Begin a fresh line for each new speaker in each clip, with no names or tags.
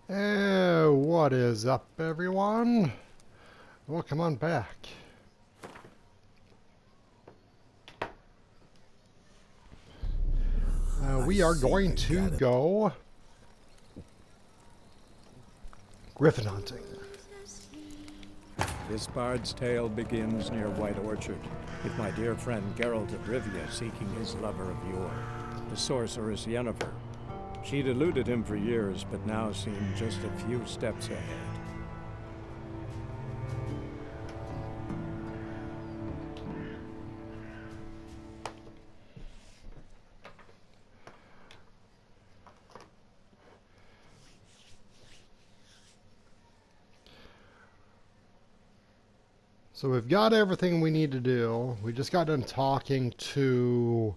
What is up, everyone? Welcome on back. We are going to go Griffon hunting.
This bard's tale begins near White Orchard, with my dear friend Geralt of Rivia seeking his lover of yore, the sorceress Yennifer. She'd eluded him for years, but now seemed just a few steps ahead.
So we've got everything we need to do. We just got done talking to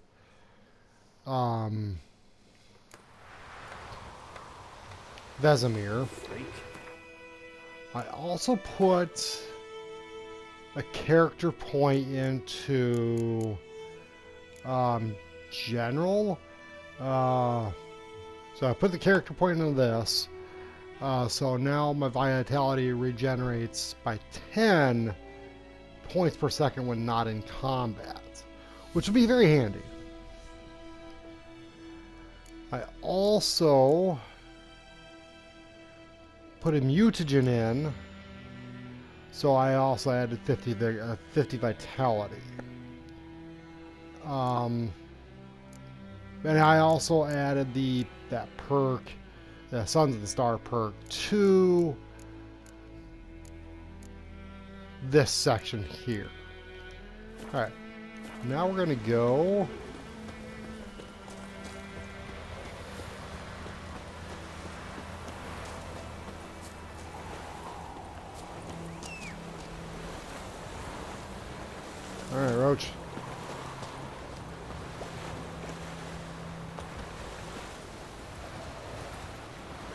Vesemir. I also put a character point into General. So I put the character point into this. So now my vitality regenerates by 10 points per second when not in combat, which would be very handy. I also put a mutagen in, so I also added 50 vitality. And I also added that perk, the Sons of the Star perk, to this section here. Alright, now we're going to go Alright, Roach.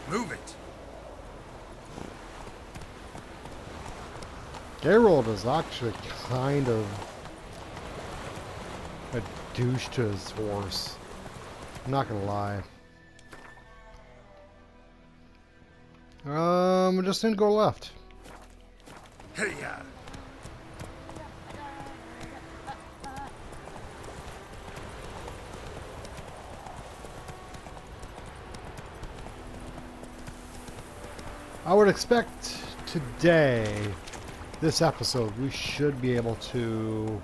Move it.
Geralt is actually kind of a douche to his horse. I'm not gonna lie. I just need to go left.
Hey, yeah.
I would expect today, this episode, we should be able to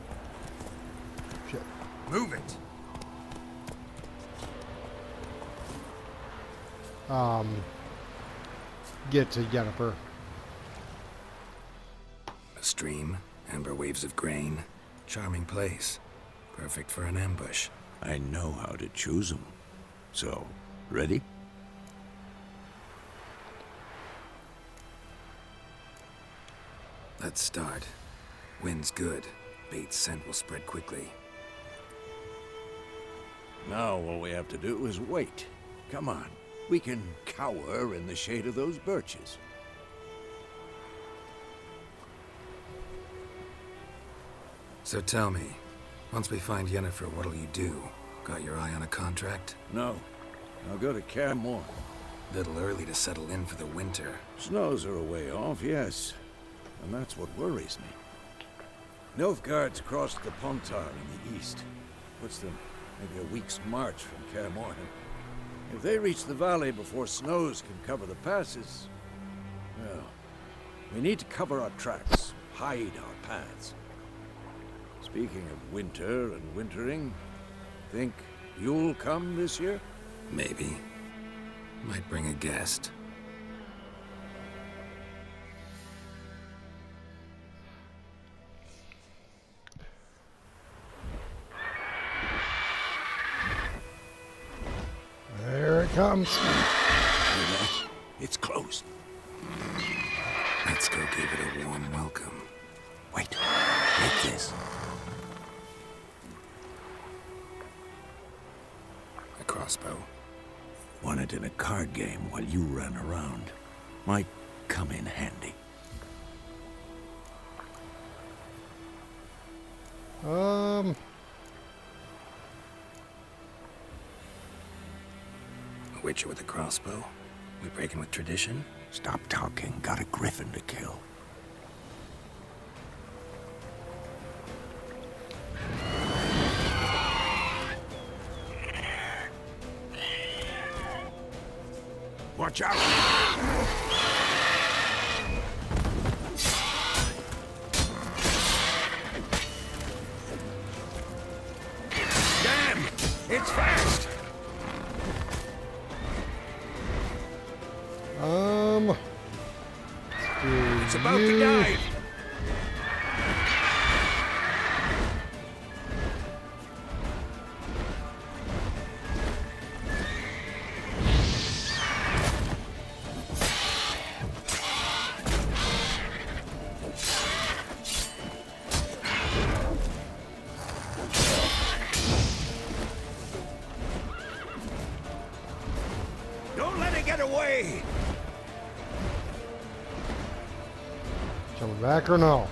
Move it.
get to Yennifer.
A stream, amber waves of grain, charming place. Perfect for an ambush.
I know how to choose them. So, ready?
Let's start. Wind's good. Bait's scent will spread quickly.
Now all we have to do is wait. Come on. We can cower in the shade of those birches.
So tell me, once we find Yennefer, what'll you do? Got your eye on a contract?
No. I'll go to Kaer Morhen.
Little early to settle in for the winter.
Snows are a way off, yes. And that's what worries me. Nilfgaard's crossed the Pontar in the east. Puts them maybe a week's march from Kaer Morhen. If they reach the valley before snows can cover the passes, well, we need to cover our tracks, hide our paths. Speaking of winter and wintering, think you'll come this year?
Maybe. Might bring a guest.
There it comes.
It's close.
Let's go give it a warm welcome.
Wait, take this.
A crossbow.
Won it in a card game while you ran around. Might come in handy.
A witcher with a crossbow? We breaking with tradition?
Stop talking. Got a Griffon to kill. Watch out! Damn! It's fast! It's about to dive! Don't let it get away!
Coming back or no?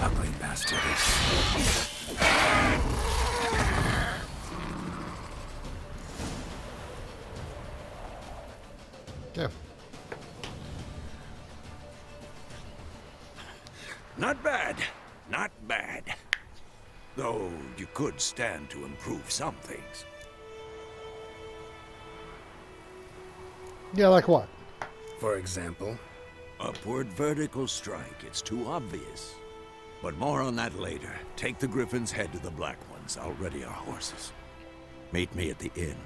Ugly bastard.
Okay.
Not bad. Not bad. Though you could stand to improve some things.
Yeah, like what?
For example?
Upward vertical strike. It's too obvious. But more on that later. Take the Griffon's head to the Black Ones. I'll ready our horses. Meet me at the inn.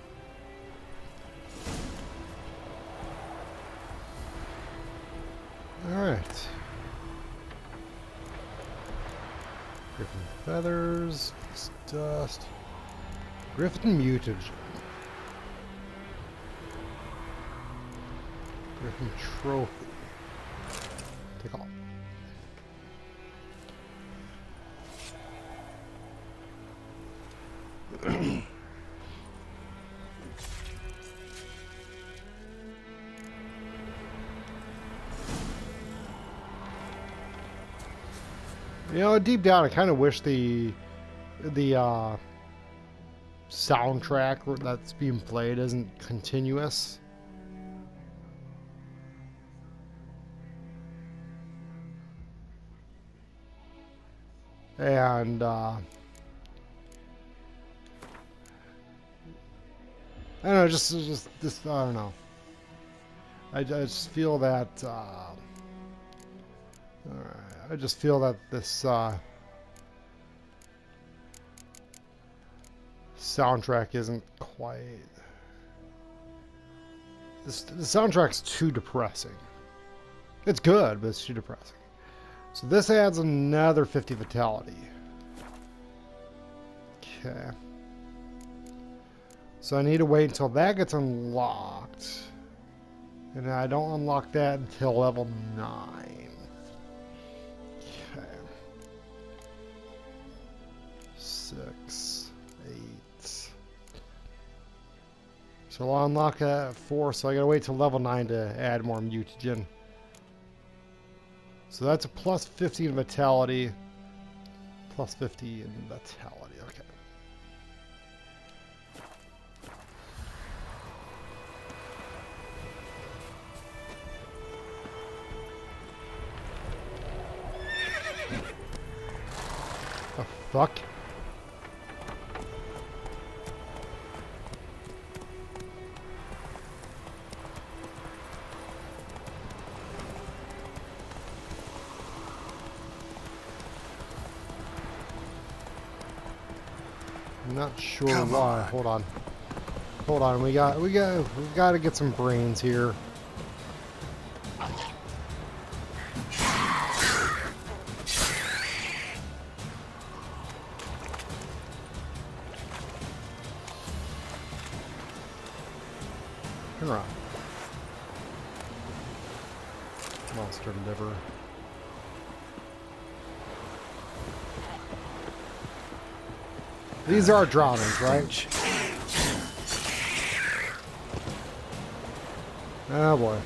Alright. Griffon feathers, dust. Griffon mutagen. Griffon trophy. Take all. You know, deep down, I kind of wish the soundtrack that's being played isn't continuous. And I don't know, just I don't know. I just feel that. I just feel that this soundtrack isn't quite. The soundtrack's too depressing. It's good, but it's too depressing. So this adds another 50 vitality. Okay. So I need to wait until that gets unlocked. And I don't unlock that until level 9. Okay. 6, 8. So I'll unlock that at 4, so I gotta wait till level 9 to add more mutagen. So that's a plus 50 in vitality. Plus 50 in vitality, okay. The fuck? I'm not sure
Come
why.
on.
Hold on. Hold on. We got to get some brains here. Turn around. Monster liver. These are drownings, right? Oh boy.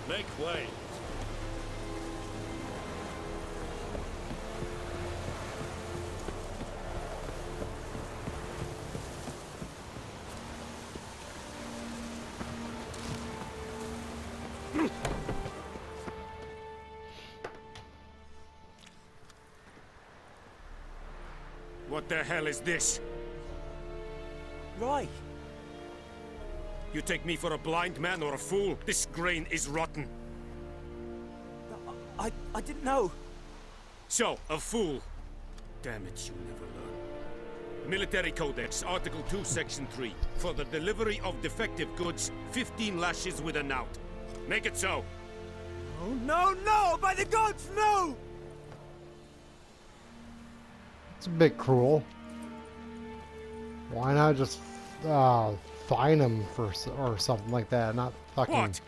Make way. What the hell is this?
Right.
You take me for a blind man or a fool? This grain is rotten.
I didn't know.
So, a fool. Damn it, you never learn. Military Codex, Article 2, Section 3. For the delivery of defective goods, 15 lashes with a knout. Make it so.
Oh, no, no! By the gods, no!
It's a bit cruel. Why not just fine him for or something like that? Not fucking.
What?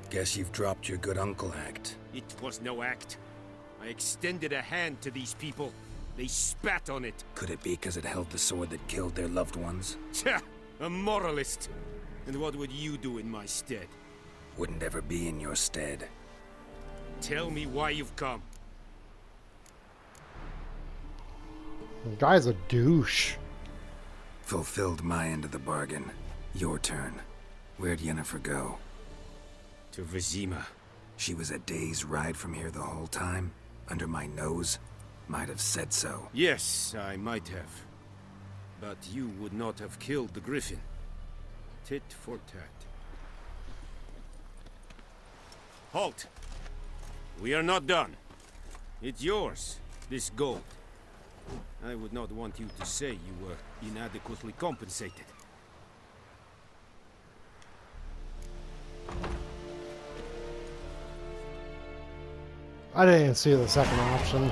Guess you've dropped your good uncle act.
It was no act. I extended a hand to these people. They spat on it.
Could it be because it held the sword that killed their loved ones?
Tja, a moralist. And what would you do in my stead?
Wouldn't ever be in your stead.
Tell me why you've come.
The guy's a douche.
Fulfilled my end of the bargain. Your turn. Where'd Yennifer go?
To Vizima.
She was a day's ride from here the whole time? Under my nose? Might have said so.
Yes, I might have. But you would not have killed the Griffin. Tit for tat. Halt! We are not done. It's yours, this gold. I would not want you to say you were inadequately compensated.
I didn't even see the second option.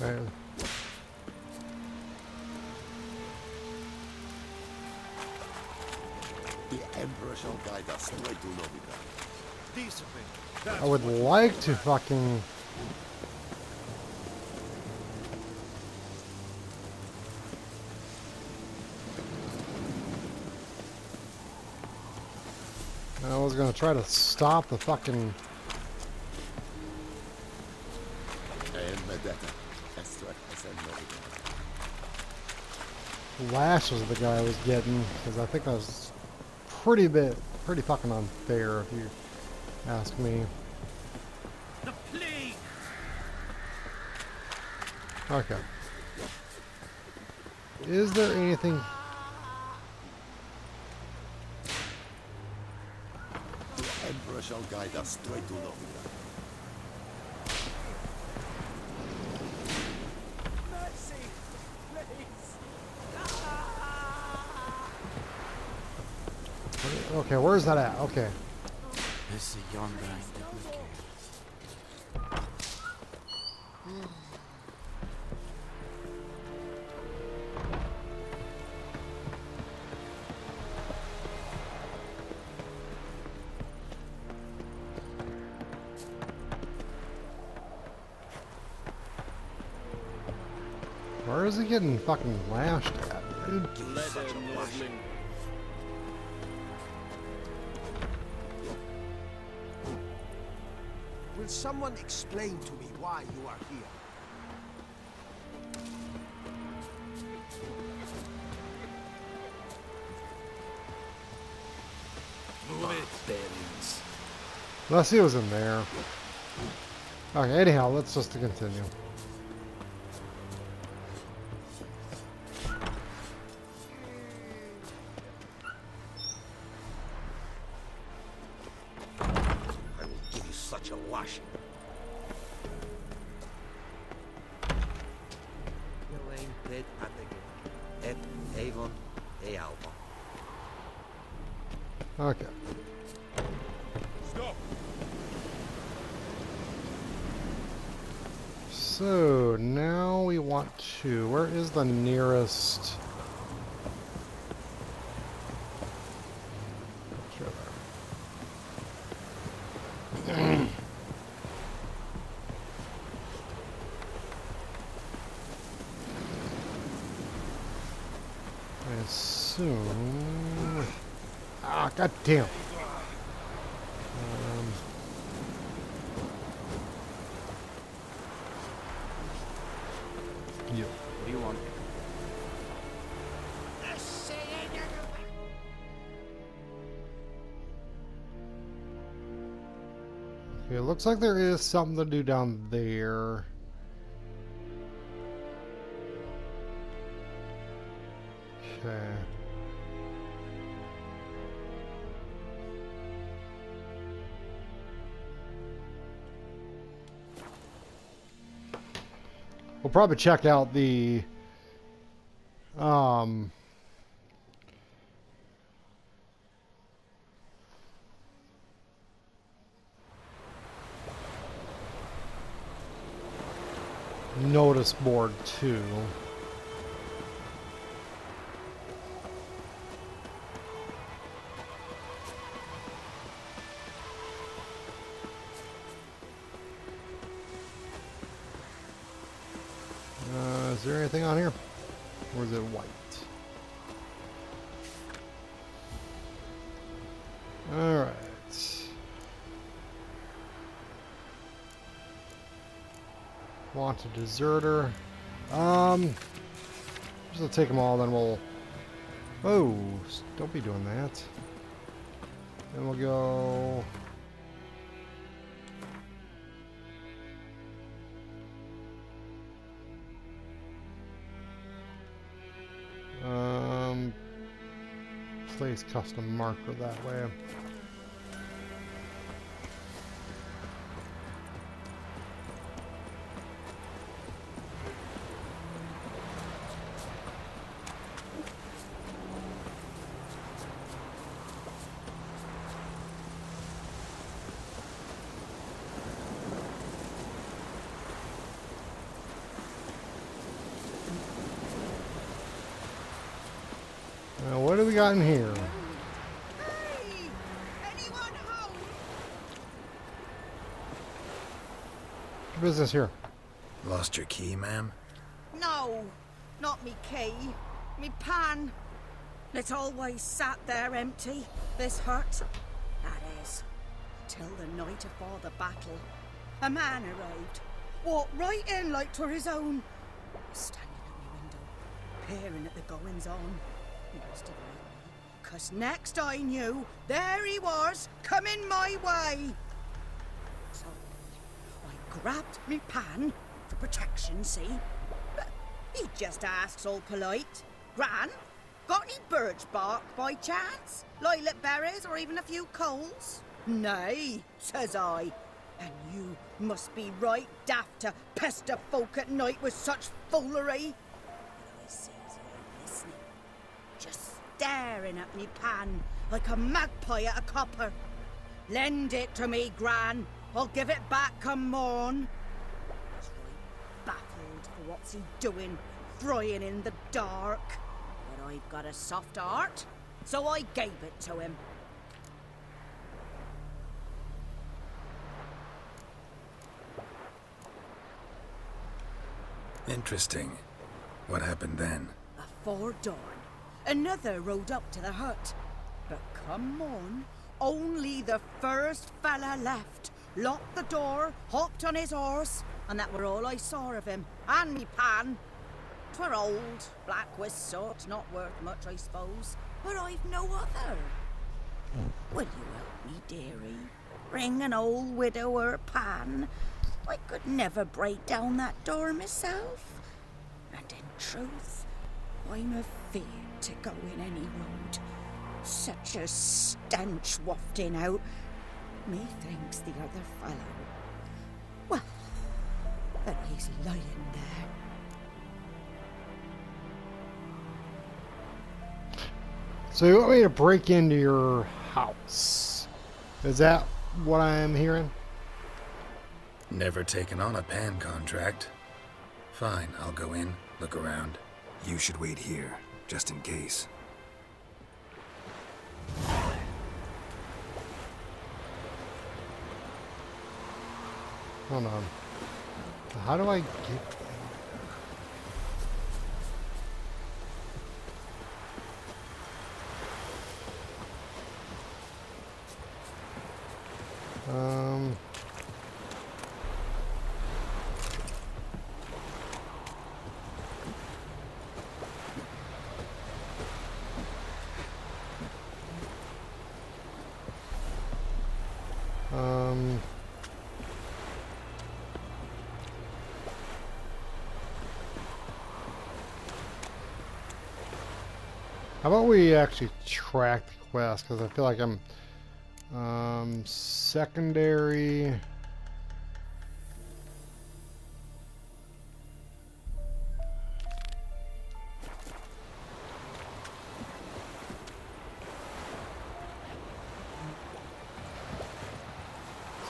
Right.
The Emperor shall guide us straight to Novita.
I would like to fucking. I was gonna try to stop the fucking. Lashes the guy was getting, because I think that was pretty fucking unfair if you ask me.
The plague!
Okay. Is there anything?
The Emperor shall guide us straight to Novigrat.
Mercy, please.
Okay, where's that at? Okay.
This is yonder did we care.
Where is he getting fucking lashed at, dude?
Such a lashing.
Will someone explain to me why you are here?
Barbarians.
Unless he was in there. Okay, anyhow, let's just continue.
I will give you such a lashing.
Elaine Pit Attigan. Et Avon E Alba.
Okay.
Stop!
So now we want to. Where is the nearest? Sure there. I assume. Ah, goddamn. Yeah.
What do you want?
Okay, it looks like there is something to do down there. Okay. We'll probably check out the notice board too. Is there anything on here? Or is it white? Alright. Wanted deserter. Just to take them all, then we'll. Oh, don't be doing that. Then we'll go. Place custom marker that way. Now, what do we got in here?
Hey! Anyone home?
What business here?
Lost your key, ma'am?
No, not me key. Me pan. It's always sat there empty, this hut. That is, till the night afore the battle. A man arrived, walked right in like 'twere his own. Standing at me window, peering at the goings on. He must have known me, 'cause next I knew, there he was, coming my way. So, I grabbed me pan, for protection, see? But he just asks all polite, Gran, got any birch bark by chance? Lilac berries or even a few coals? Nay, says I. And you must be right daft to pester folk at night with such foolery. But I sees her listening, just staring at me pan like a magpie at a copper. Lend it to me, Gran. I'll give it back come morn. He's right baffled for what's he doing, frying in the dark. But I've got a soft heart, so I gave it to him.
Interesting. What hafpened then?
Afore dawn, another rode up to the hut. But come on, only the first fella left. Locked the door, hopped on his horse, and that were all I saw of him, and me pan. 'Twere old, black with soot, not worth much, I suppose, but I've no other. Will you help me, dearie? Bring an old widower pan. I could never break down that door myself. And in truth, I'm afeard to go in any road. Such a stench wafting out. Methinks the other fellow. Well, but he's lying there.
So you want me to break into your house? Is that what I'm hearing?
Never taken on a pan contract. Fine, I'll go in, look around. You should wait here, just in case.
Hold on. How do I get... How about we actually track the quest, because I feel like I'm secondary.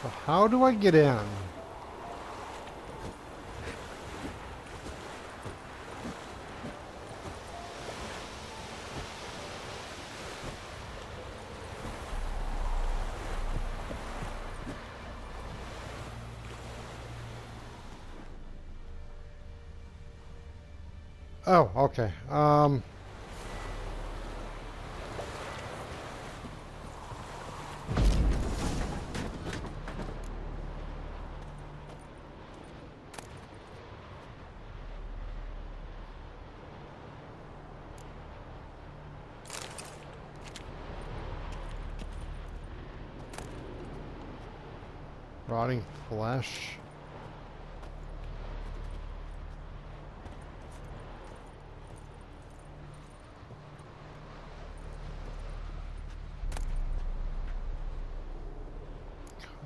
So how do I get in? Oh, okay. Rotting flesh.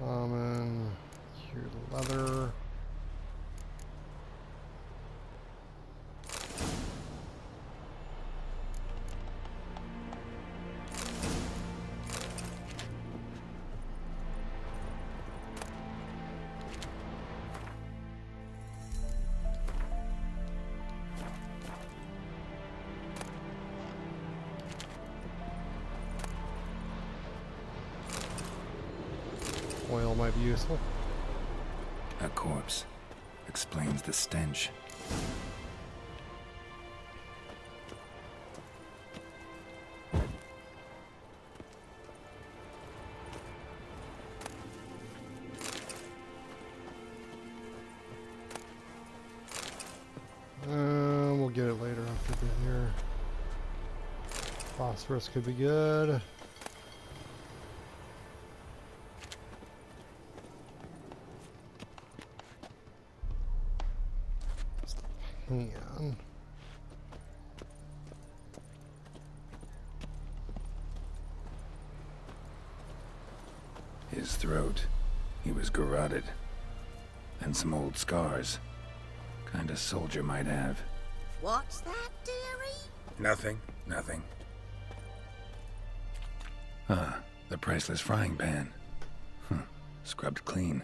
Common, cured leather. Oil might be useful.
A corpse. Explains the stench.
We'll get it later after we get here. Phosphorus could be good. Hang on.
his throat. He was garroted. And some old scars. Kind of soldier might have.
What's that, dearie?
Nothing. Ah, the priceless frying pan. Scrubbed clean.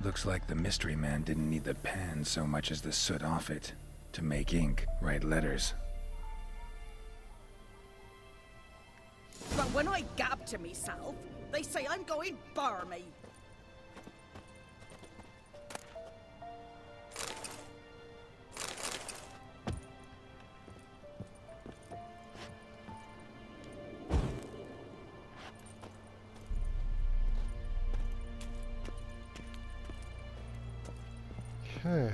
Looks like the mystery man didn't need the pan so much as the soot off it. To make ink, write letters.
But when I gab to myself, they say I'm going barmy.
Okay.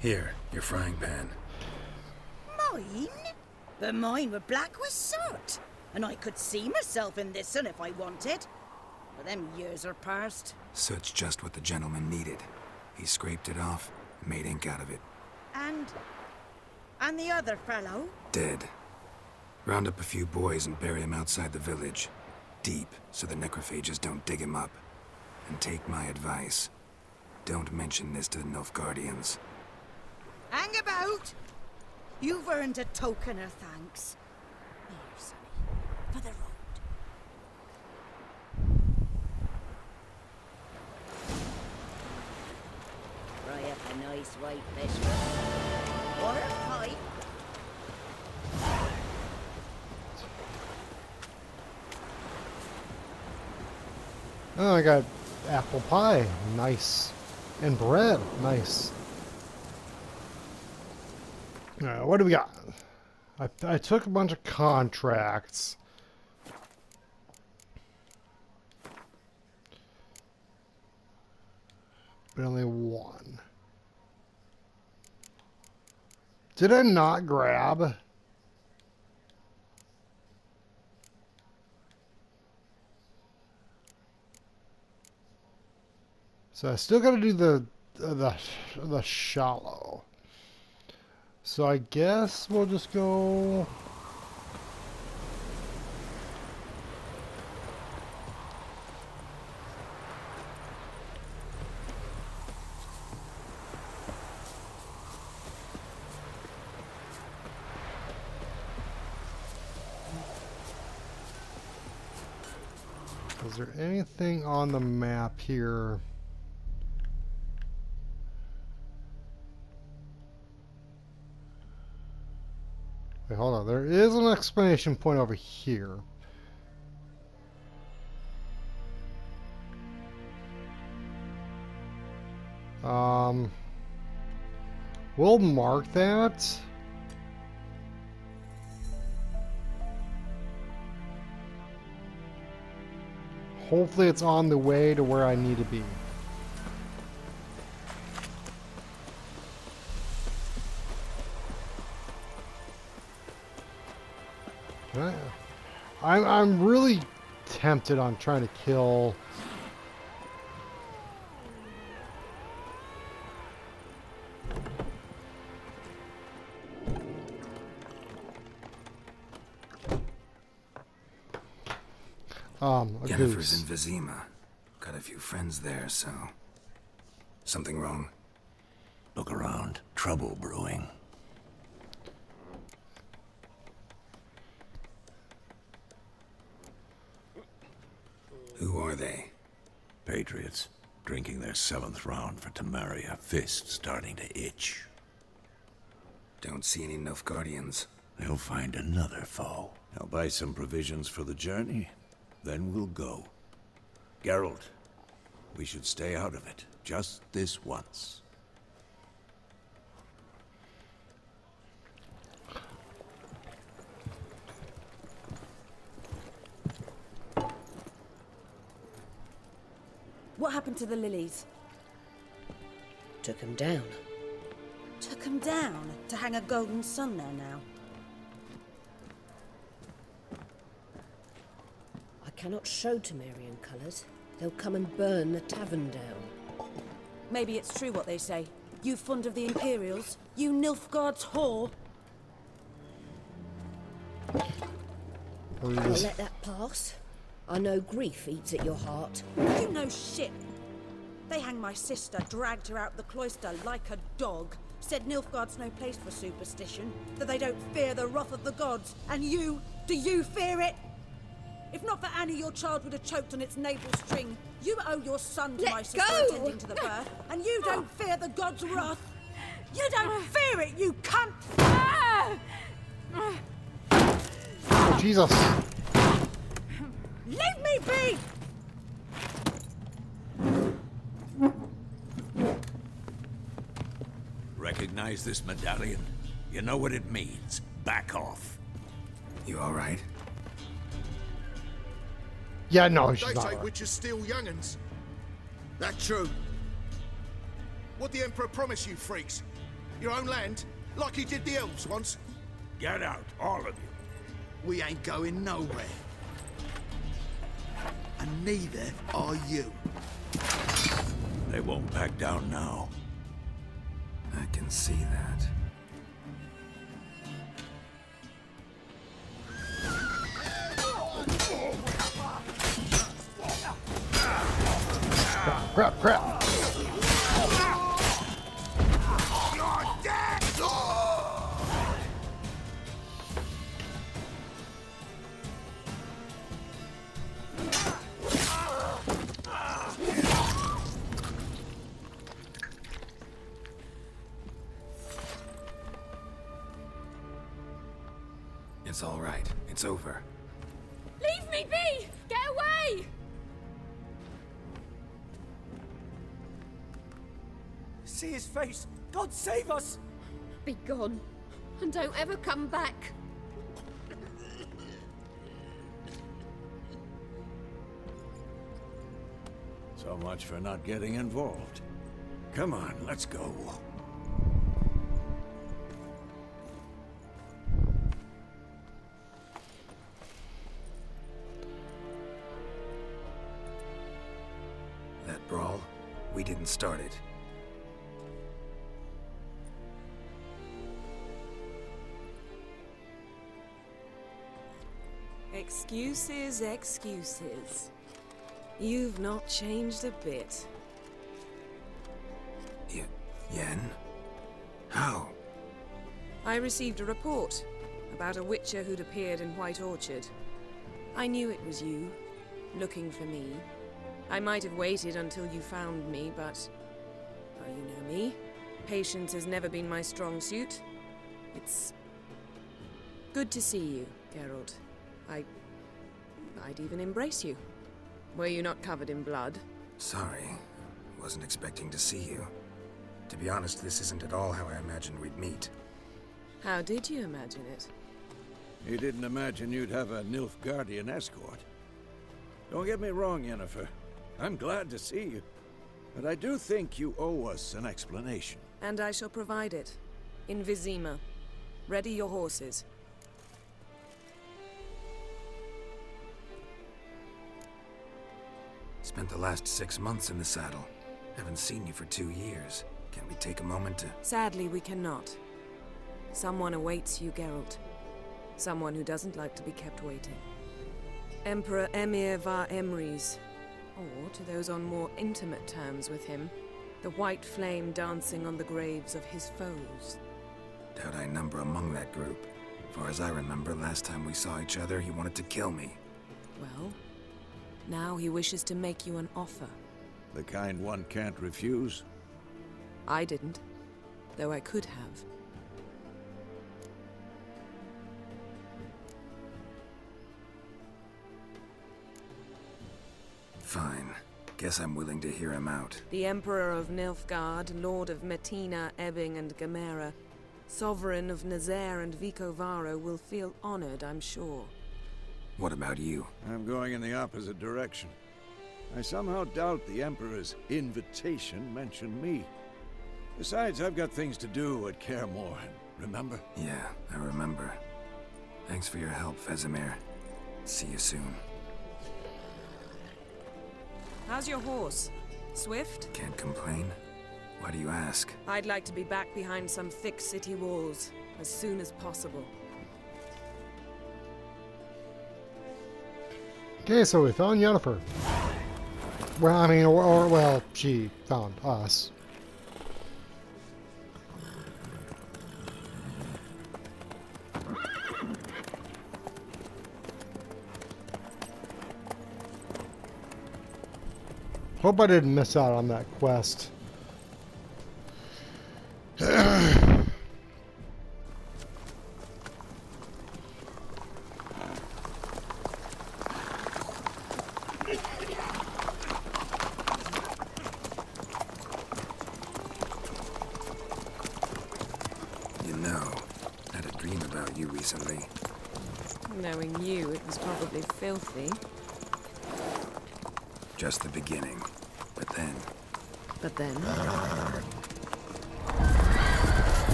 Here, your frying pan.
Mine? But mine were black with soot. And I could see myself in this one if I wanted. But them years are past.
Soot's just what the gentleman needed. He scraped it off and made ink out of it.
And the other fellow?
Dead. Round up a few boys and bury him outside the village. Deep, so the necrophages don't dig him up. And take my advice. Don't mention this to the Nilfgaardians.
Hang about! You've earned a token of thanks. Here, sonny, for the road. Fry up a nice white fish. Or a pipe.
Oh, I got apple pie. Nice. And bread. Nice. Alright, what do we got? I took a bunch of contracts. But only one. Did I not grab? So I still got to do the shallow. So I guess we'll just go. Is there anything on the map here? Wait, hold on. There is an exclamation point over here. We'll mark that. Hopefully it's on the way to where I need to be. I'm really tempted on trying to kill a
Yennefer's
goose.
in Vizima. Got a few friends there, so... Something wrong?
Look around. Trouble brewing.
Who are they?
Patriots. Drinking their 7th round for Tamaria. Fist starting to itch.
Don't see any Nilfgaardians.
They'll find another foe. I'll buy some provisions for the journey. Then we'll go. Geralt, we should stay out of it. Just this once.
What happened to the lilies?
Took him down.
Took him down to hang a golden sun there now.
I cannot show Temerian colours. They'll come and burn the tavern down.
Maybe it's true what they say. You fond of the Imperials? You Nilfgaard's whore?
I'll let that pass. I know grief eats at your heart.
You know shit. They hanged my sister, dragged her out the cloister like a dog. Said Nilfgaard's no place for superstition, that they don't fear the wrath of the gods. And you, do you fear it? If not for Annie, your child would have choked on its navel string. You owe your son to my sister attending to the birth, and you don't fear the gods' wrath. You don't fear it, you cunt!
Oh, Jesus.
Leave me be!
Recognize this medallion? You know what it means. Back off.
You all right?
Yeah, no, she's
They
not.
say
Right.
witches steal young'uns. That true? What the Emperor promised you, freaks? Your own land? Like he did the elves once?
Get out, all of you.
We ain't going nowhere. And neither are you.
They won't back down now.
I can see that.
Crap, crap.
You're dead!
It's all right. It's over.
Leave me be! Get away!
See his face! God save us!
Be gone, and don't ever come back.
So much for not getting involved. Come on, let's go.
That brawl, we didn't start it.
Excuses, excuses. You've not changed a bit.
Yen? How?
I received a report about a witcher who'd appeared in White Orchard. I knew it was you, looking for me. I might have waited until you found me, but... well, you know me. Patience has never been my strong suit. It's... good to see you, Geralt. I'd even embrace you. Were you not covered in blood?
Sorry. Wasn't expecting to see you. To be honest, this isn't at all how I imagined we'd meet.
How did you imagine it?
You didn't imagine you'd have a Nilfgaardian escort. Don't get me wrong, Yennifer. I'm glad to see you. But I do think you owe us an explanation.
And I shall provide it. In Vizima. Ready your horses.
Spent the last 6 months in the saddle. Haven't seen you for 2 years. Can we take a moment to...
Sadly, we cannot. Someone awaits you, Geralt. Someone who doesn't like to be kept waiting. Emperor Emir var Emrys. Or, to those on more intimate terms with him, the white flame dancing on the graves of his foes.
Doubt I number among that group. Far as I remember, last time we saw each other, he wanted to kill me.
Well, now he wishes to make you an offer.
The kind one can't refuse?
I didn't, though I could have.
Fine. Guess I'm willing to hear him out.
The Emperor of Nilfgaard, Lord of Metina, Ebbing and Gamera, Sovereign of Nazaire and Vicovaro will feel honored, I'm sure.
What about you?
I'm going in the opposite direction. I somehow doubt the Emperor's invitation mentioned me. Besides, I've got things to do at Kaer Morhen, remember?
Yeah, I remember. Thanks for your help, Vesemir. See you soon.
How's your horse? Swift?
Can't complain. Why do you ask?
I'd like to be back behind some thick city walls as soon as possible.
Okay, so we found Yennifer. Well, I mean, well, she found us. Hope I didn't miss out on that quest.
You know, I had a dream about you recently.
Knowing you, it was probably filthy.
Just the beginning. But then...
But then...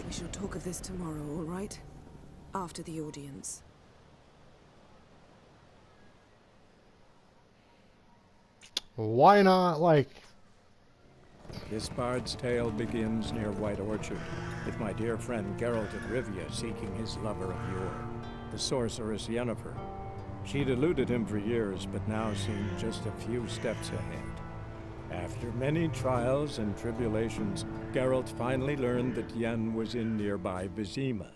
We shall talk of this tomorrow, all right? After the audience.
Why not, like...
This bard's tale begins near White Orchard, with my dear friend Geralt of Rivia seeking his lover of yore, the sorceress Yennifer. She'd eluded him for years, but now seemed just a few steps ahead. After many trials and tribulations, Geralt finally learned that Yen was in nearby Vizima.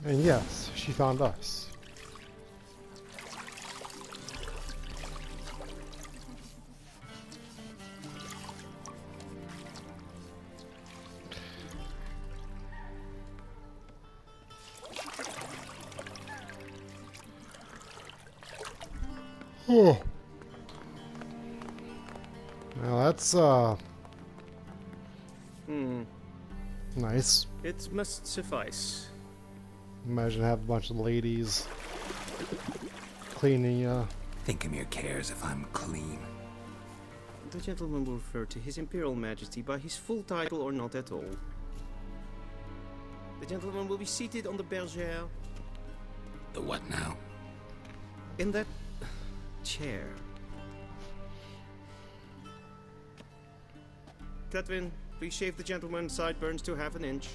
And yes, she found us. Oh. Now that's nice.
It must suffice.
Imagine having a bunch of ladies cleaning you.
Thinkemere cares if I'm clean.
The gentleman will refer to His Imperial Majesty by his full title or not at all. The gentleman will be seated on the bergère.
The what now?
In that chair. Catwin, please shave the gentleman's sideburns to half an inch.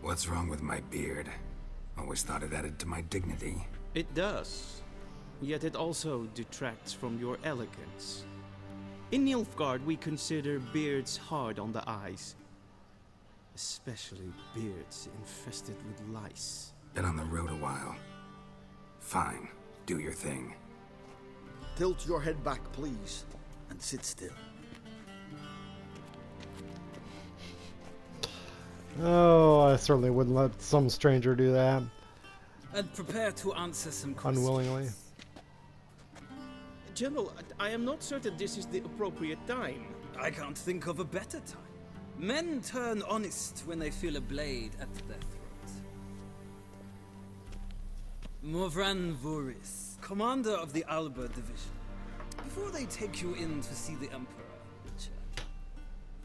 What's wrong with my beard? Always thought it added to my dignity.
It does. Yet it also detracts from your elegance. In Nilfgaard, we consider beards hard on the eyes. Especially beards infested with lice.
Been on the road a while. Fine. Do your thing.
Tilt your head back, please, and sit still.
Oh, I certainly wouldn't let some stranger do that.
And prepare to answer some questions.
Unwillingly.
General, I am not certain this is the appropriate time.
I can't think of a better time. Men turn honest when they feel a blade at their throat. Morvran Voris, commander of the Alba Division. Before they take you in to see the Emperor, Witcher,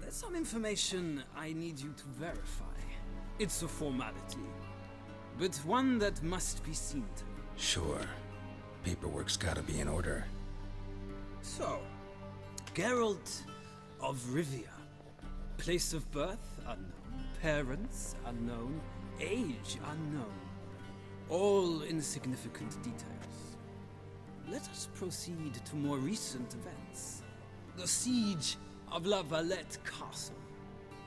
there's some information I need you to verify. It's a formality, but one that must be seen to.
Sure. Paperwork's gotta be in order.
So, Geralt of Rivia. Place of birth unknown. Parents unknown. Age unknown. All insignificant details. Let us proceed to more recent events. The siege of La Valette Castle.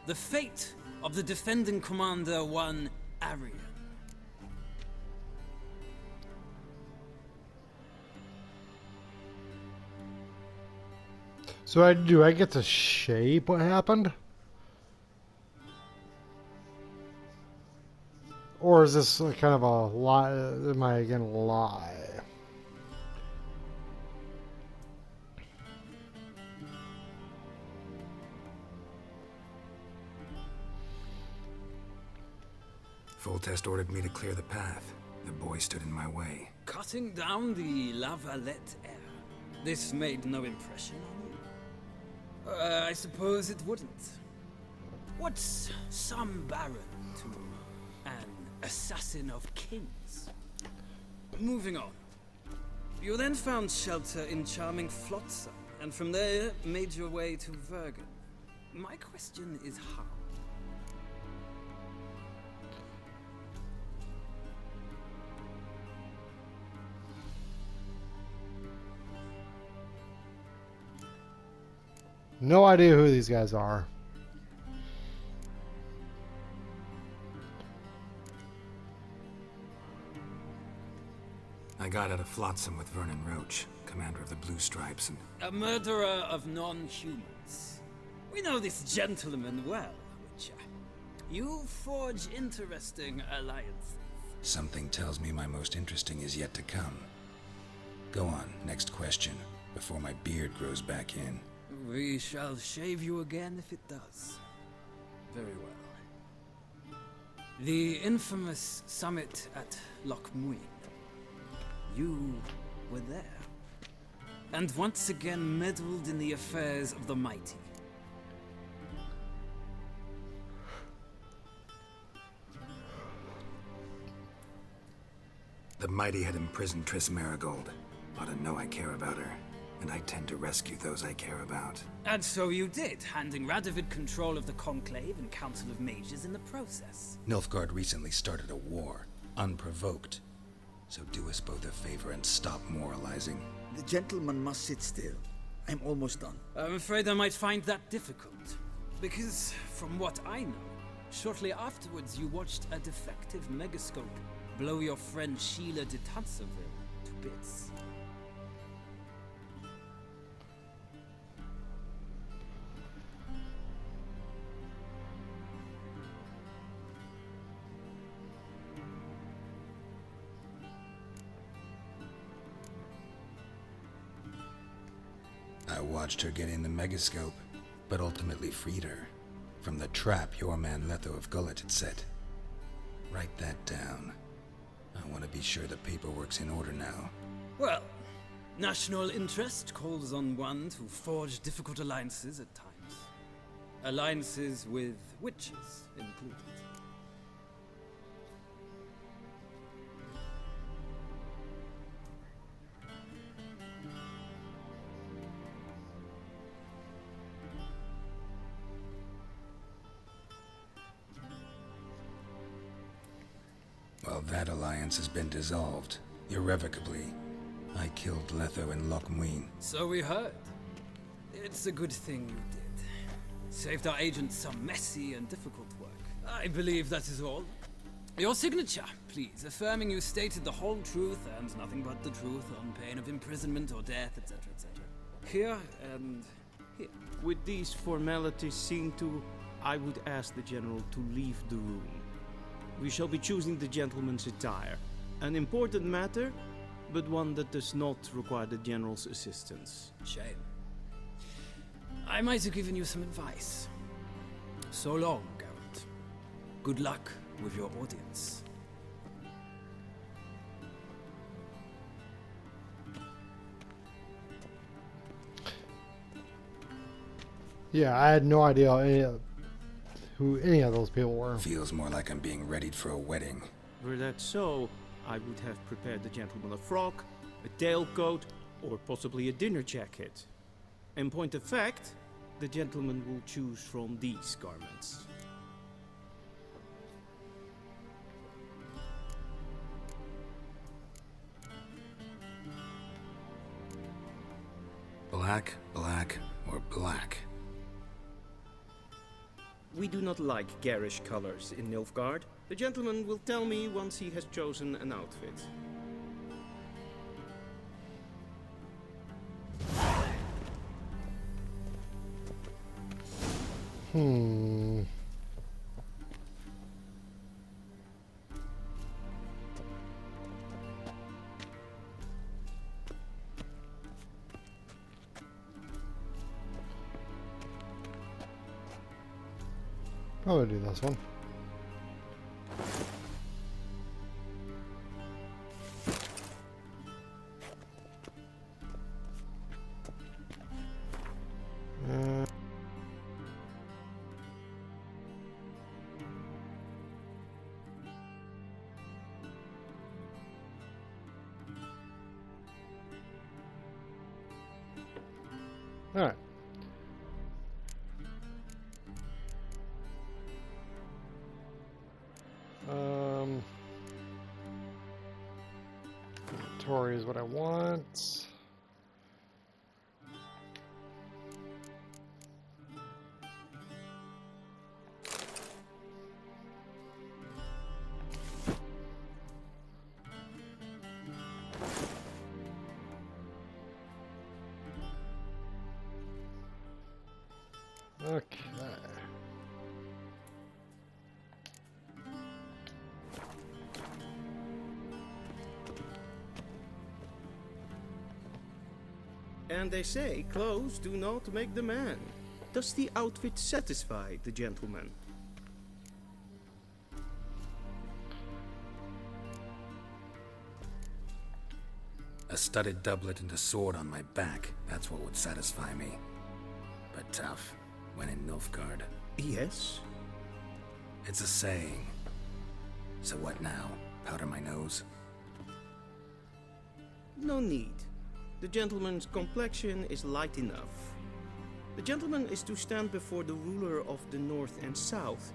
The fate of the defending commander, one Arian.
So do I get to shape what happened? Or is this kind of a lie? Am I gonna lie?
Foltest ordered me to clear the path. The boy stood in my way.
Cutting down the La Valette heir. This made no impression on you? I suppose it wouldn't. What's some baron to an assassin of kings? Moving on. You then found shelter in charming Flotsam, and from there made your way to Vergen. My question is how?
No idea who these guys are.
I got out of Flotsam with Vernon Roach, commander of the Blue Stripes, and...
A murderer of non-humans. We know this gentleman well, Witcher. You forge interesting alliances.
Something tells me my most interesting is yet to come. Go on, next question, before my beard grows back in.
We shall shave you again if it does. Very well. The infamous summit at Loch Muin. You were there. And once again meddled in the affairs of the mighty.
The mighty had imprisoned Triss Marigold. Ought to know I care about her. And I tend to rescue those I care about.
And so you did, handing Radovid control of the Conclave and Council of Mages in the process.
Nilfgaard recently started a war, unprovoked. So do us both a favor and stop moralizing.
The gentleman must sit still. I'm almost done.
I'm afraid I might find that difficult. Because, from what I know, shortly afterwards you watched a defective megascope blow your friend Sheila de Tanserville to bits.
I watched her get in the megascope, but ultimately freed her from the trap your man Letho of Gullet had set. Write that down. I want to be sure the paperwork's in order now.
Well, national interest calls on one to forge difficult alliances at times. Alliances with witches included.
Well, that alliance has been dissolved, irrevocably. I killed Letho in Loch Muin.
So we heard. It's a good thing you did. Saved our agent some messy and difficult work. I believe that is all. Your signature, please, affirming you stated the whole truth and nothing but the truth on pain of imprisonment or death, etc., etc. Here and here.
With these formalities seen to, I would ask the General to leave the room. We shall be choosing the gentleman's attire. An important matter, but one that does not require the General's assistance.
Shame. I might have given you some advice. So long, Geralt. Good luck with your audience.
Yeah, I had no idea who any of those people were.
Feels more like I'm being readied for a wedding.
Were that so, I would have prepared the gentleman a frock, a tailcoat, or possibly a dinner jacket. In point of fact, the gentleman will choose from these garments.
Black, black, or black?
We do not like garish colors in Nilfgaard. The gentleman will tell me once he has chosen an outfit.
Probably do this one. All right. Inventory is what I want. Okay.
And they say clothes do not make the man. Does the outfit satisfy the gentleman?
A studded doublet and a sword on my back, that's what would satisfy me. But tough, when in Nilfgaard.
Yes?
It's a saying. So what now? Powder my nose?
No need. The gentleman's complexion is light enough. The gentleman is to stand before the ruler of the North and South.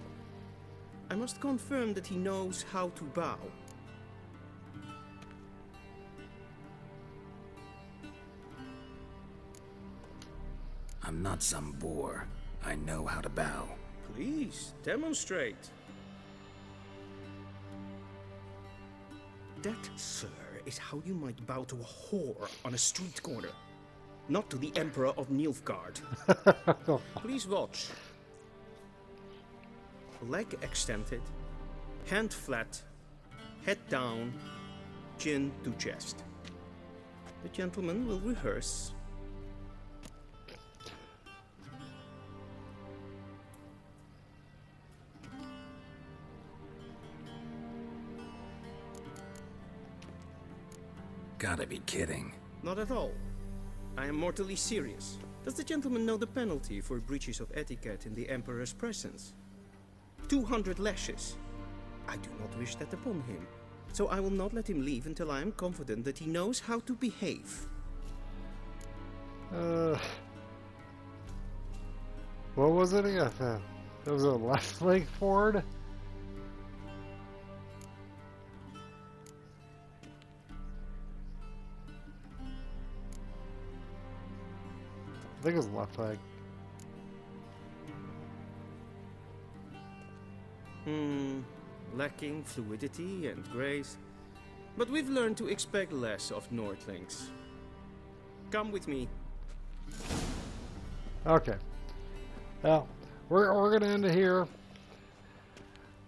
I must confirm that he knows how to bow.
I'm not some boor. I know how to bow.
Please, demonstrate. That, sir, is how you might bow to a whore on a street corner. Not to the Emperor of Nilfgaard. Please watch. Leg extended, hand flat, head down, chin to chest. The gentleman will rehearse.
Gotta be kidding.
Not at all. I am mortally serious. Does the gentleman know the penalty for breaches of etiquette in the Emperor's presence? 200 lashes. I do not wish that upon him, so I will not let him leave until I am confident that he knows how to behave.
What was it again? That was a left leg forward? I think it was left leg.
Lacking fluidity and grace. But we've learned to expect less of Nordlings. Come with me.
Okay. Well, we're gonna end it here.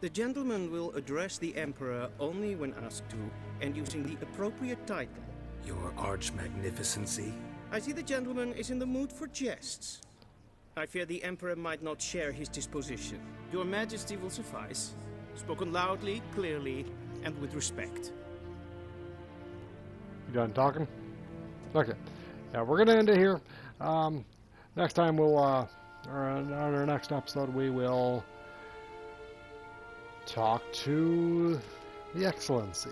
The gentleman will address the Emperor only when asked to, and using the appropriate title.
Your Arch-Magnificency?
I see the gentleman is in the mood for jests. I fear the Emperor might not share his disposition. Your Majesty will suffice. Spoken loudly, clearly, and with respect.
You done talking? Okay. Yeah, we're gonna end it here. Next time we'll, or on our next episode, we will talk to the Excellency.